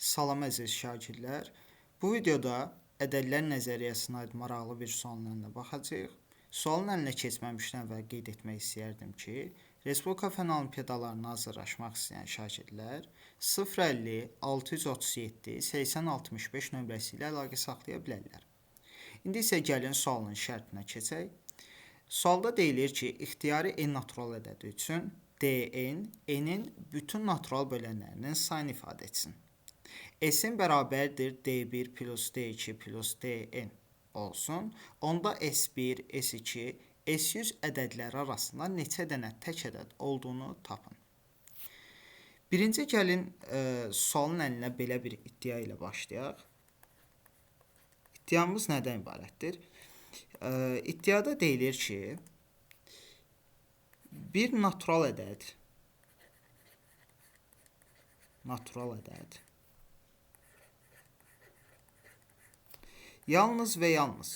Salam əziz şagirdlər. Bu videoda ədədlər nəzəriyyəsinə aid maraqlı bir sualın əlinə baxacağıq. Sualın əlinə keçməmişdən əvvəl qeyd etmək istəyərdim ki, Respublika Fənn Olimpiadalarına hazırlaşmaq istəyən şagirdlər 050 637 8065 nömrəsi ilə əlaqə saxlaya bilərlər. İndi isə gəlin sualın şərtinə keçək. Sualda deyilir ki, ixtiyari n natural ədədi üçün dn, n-in bütün natural bölənlərinin sayını ifadə etsin. S-in bərabərdir D1 plus D2 plus Dn olsun. Onda S1, S2, S100 ədədləri arasında neçə dənə tək ədəd olduğunu tapın. Birinci gəlin sualın əlinə belə bir iddia ilə başlayaq. İddiamız nədən ibarətdir? İddiada deyilir ki, bir natural ədəd yalnız və yalnız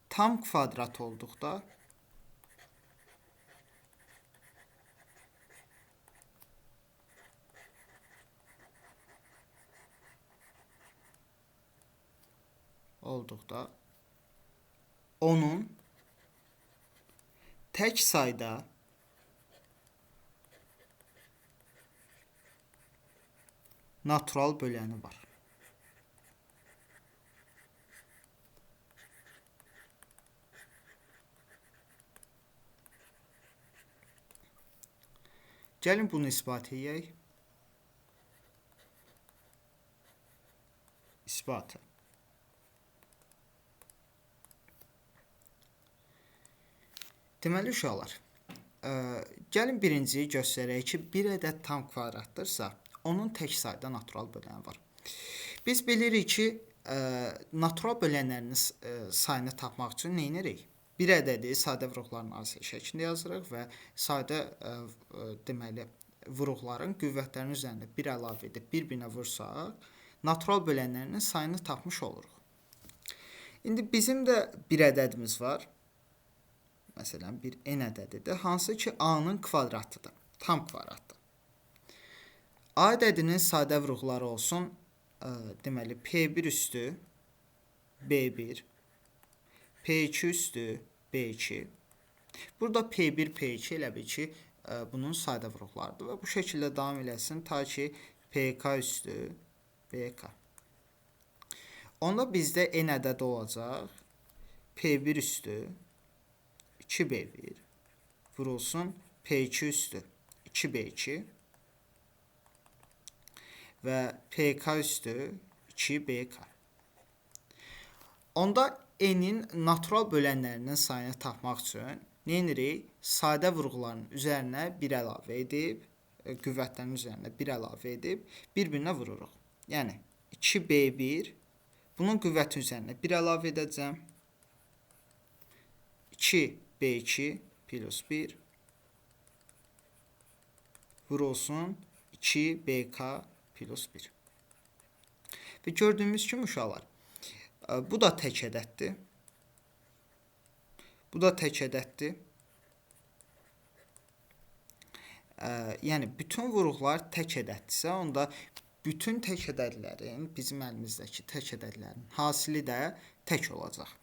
tam kvadrat olduqda onun tək sayda natural böləni var. Gəlin bunu isbat edək. İsbatı. Deməli uşaqlar, gəlin birinciyi göstərək ki, bir ədəd tam kvadratdırsa, onun tək sayda natural böləni var. Biz bilirik ki, natural bölənlərinin sayını tapmaq üçün nə edirik? Bir ədədi sadə vuruqların arası şəklində yazırıq və sadə deməli vuruqların qüvvətlərinin üzərində bir əlavə edib bir-birinə vursaq, natural bölənlərinin sayını tapmış oluruq. İndi bizim də bir ədədimiz var. Məsələn, bir n ədədidir, hansı ki, a-nın kvadratıdır, tam kvadratdır. A ədədinin sadə vuruqları olsun, deməli, P1 üstü B1, P2 üstü B2. Burada P1, P2 elə bil ki, bunun sadə vuruqlarıdır və bu şəkildə davam eləsin, ta ki, PK üstü BK. Onda bizdə n ədədi olacaq, P1 üstü 2B1 vurulsun P2 üstü 2B2 və PK üstü 2BK. Onda n-in natural bölənlərinin sayını tapmaq üçün nə edirik? Sadə vuruqların üzərinə bir əlavə edib, qüvvətlərin üzərinə bir əlavə edib, bir-birinə vururuq. Yəni 2B1, bunun qüvvəti üzərinə bir əlavə edəcəm. 2B2 plus 1 vurulsun 2BK plus 1. Və gördüyümüz kimi uşaqlar, bu da tək ədəddir. Bu da tək ədəddir. Yəni, bütün vuruqlar tək ədəddirsə, onda bütün tək ədədlərin, bizim əlimizdəki tək ədədlərin hasili də tək olacaq.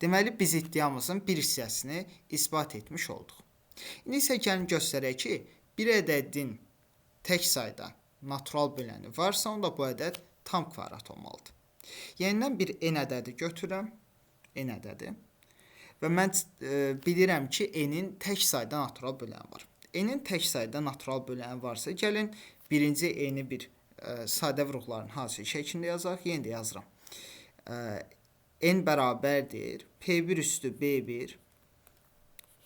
Deməli, biz iddiamızın bir hissəsini isbat etmiş olduq. İndi isə gəlin göstərək ki, bir ədədin tək sayda natural böləni varsa, onda bu ədəd tam kvadrat olmalıdır. Yenidən bir n ədədi götürürəm, n ədədi və mən bilirəm ki, n-in tək sayda natural böləni var. N-in tək sayda natural böləni varsa, gəlin birinci n-i bir sadə vuruqların hasili şəklində yazaq, yenə də yazıram. N bərabərdir P1 üstü B1,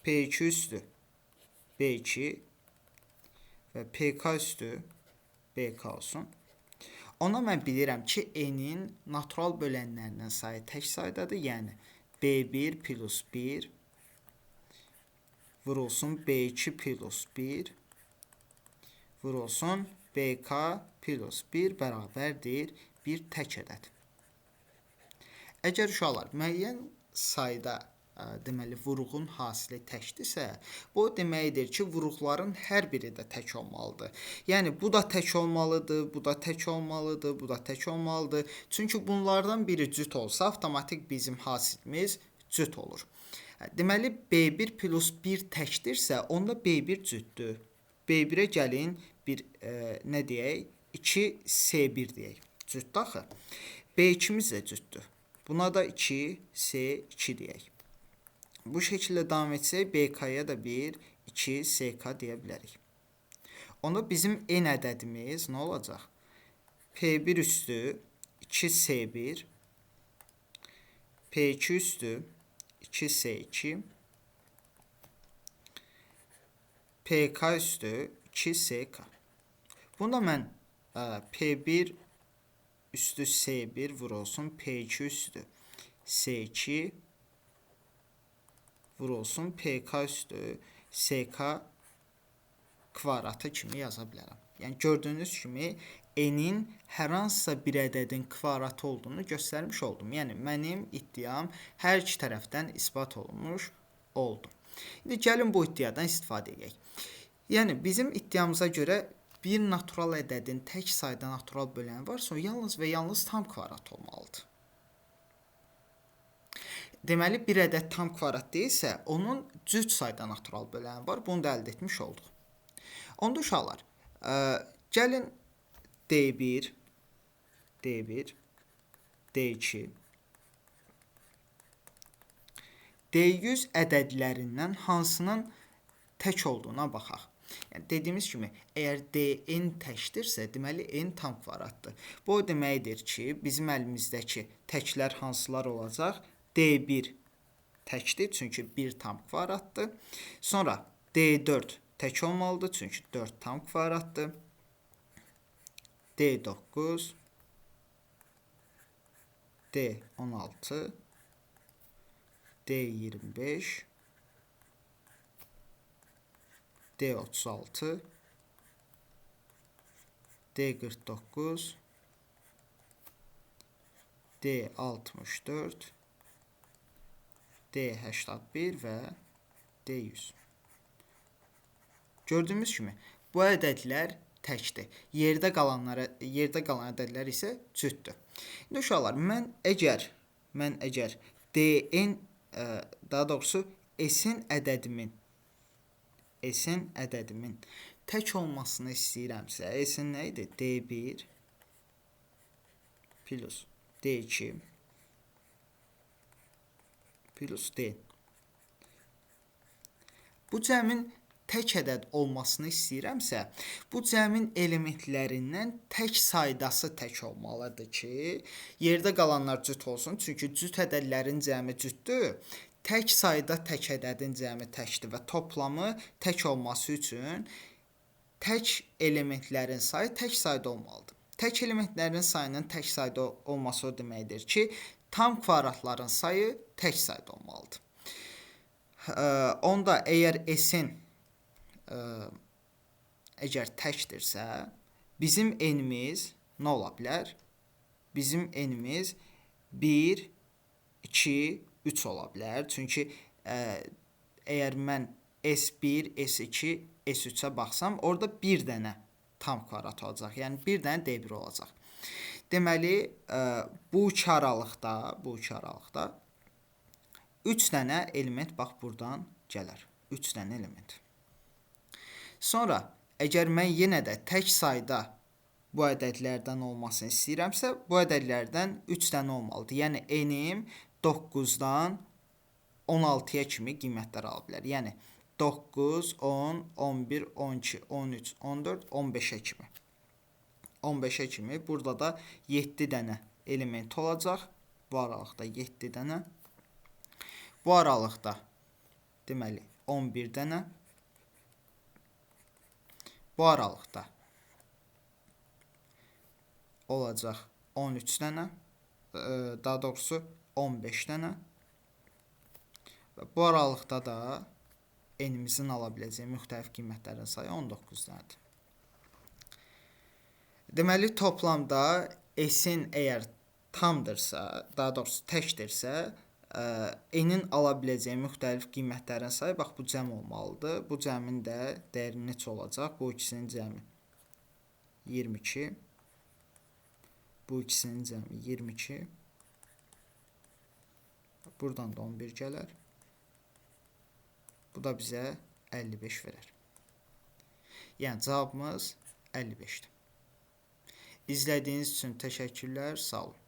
P2 üstü B2 və PK üstü BK olsun. Ona mən bilirəm ki, n-in natural bölənlərinin sayı tək saydadır, yəni B1 plus 1 vurulsun B2 plus 1 vurulsun BK plus 1 bərabərdir bir tək ədəd. Əgər uşaqlar müəyyən sayda deməli vuruğun hasili təkdirsə, bu o deməkdir ki, vuruqların hər biri də tək olmalıdır. Yəni bu da tək olmalıdır, bu da tək olmalıdır, bu da tək olmalıdır. Çünki bunlardan biri cüt olsa, avtomatik bizim hasilimiz cüt olur. Deməli B1 plus 1 təkdirsə, onda B1 cütdür. B1-ə gəlin bir nə deyək? 2C1 deyək. Cütdür axı. B2-miz də cütdür. Buna da 2C2 deyək. Bu şəkildə davam etsək, BK-ya da 1, 2CK deyə bilərik. Onda bizim n ədədimiz nə olacaq? P1 üstü 2C1, P2 üstü 2C2, PK üstü 2CK. Bunda mən P1 üstü C1 vurulsun, P2 üstü C2 vurulsun, PK üstü CK kvadratı kimi yaza bilərəm. Yəni gördüyünüz kimi n-in hər hansısa bir ədədin kvadratı olduğunu göstərmiş oldum. Yəni mənim iddiam hər iki tərəfdən isbat olunmuş oldu. İndi gəlin bu iddiadan istifadə edək. Yəni bizim iddiamıza görə bir natural ədədin tək sayda natural böləni varsa, o yalnız və yalnız tam kvadrat olmalıdır. Deməli, bir ədəd tam kvadrat deyilsə, onun cüt sayda natural böləni var. Bunu da əldə etmiş olduq. Onda uşaqlar, gəlin D1, D1, D2, D100 ədədlərindən hansının tək olduğuna baxaq. Yəni, dediyimiz kimi, əgər dn təkdirsə, deməli n tam kvadratdır. Bu o deməkdir ki, bizim əlimizdəki təklər hansılar olacaq? D1 təkdir, çünki 1 tam kvadratdır. Sonra D4 tək olmalıdır, çünki 4 tam kvadratdır. D9, D16, D25, D36, D49, D64, D81 və D100. Gördüyümüz kimi, bu ədədlər təkdir. Yerdə qalan ədədlər isə cütdür. İndi uşaqlar, mən əgər dn, daha doğrusu s-in ədədimin tək olmasını istəyirəmsə, s-in nə idi? D1 plus D2 plus D. Bu cəmin tək ədəd olmasını istəyirəmsə, bu cəmin elementlərindən tək saydası tək olmalıdır ki, yerdə qalanlar cüt olsun. Çünki cüt ədədlərin cəmi cütdür. Tək sayda tək ədədin cəmi təkdir və toplamı tək olması üçün tək elementlərin sayı tək sayda olmalıdır. Tək elementlərin sayının tək sayda olması o deməkdir ki, tam kvadratların sayı tək sayda olmalıdır. Onda əgər s-in əgər təkdirsə, bizim n-imiz nə ola bilər? Bizim n-imiz 1, 2, 3 ola bilər. Çünki əgər mən S1, S2, S3-ə baxsam, orada bir dənə tam kvadrat olacaq. Yəni bir dənə D1 olacaq. Deməli, bu iki aralıqda 3 dənə element bax buradan gələr. 3 dənə element. Sonra, əgər mən yenə də tək sayda bu ədədlərdən olmasını istəyirəmsə, bu ədədlərdən 3 dənə olmalıdır. Yəni, n-im 9-dan 16-ya kimi qiymətlər ala bilər. Yəni, 9, 10, 11, 12, 13, 14, 15-ə kimi. 15-ə kimi. Burada da 7 dənə element olacaq. Bu aralıqda 7 dənə. Bu aralıqda, deməli, 11 dənə. Bu aralıqda olacaq 13 dənə. Daha doğrusu 15 dənə. Bu aralıqda da n-imizin ala biləcəyi müxtəlif qiymətlərin sayı 19 dənədir. Deməli, toplamda s-in əgər tamdırsa, daha doğrusu təkdirsə, n-in ala biləcəyi müxtəlif qiymətlərin sayı bax bu cəm olmalıdır. Bu cəmin də dəyəri neçə olacaq? Bu ikisinin cəmi 22. Bu ikisinin cəmi 22. Buradan da 11 gələr. Bu da bizə 55 verər. Yəni cavabımız 55-dir. İzlədiyiniz üçün təşəkkürlər, sağ olun.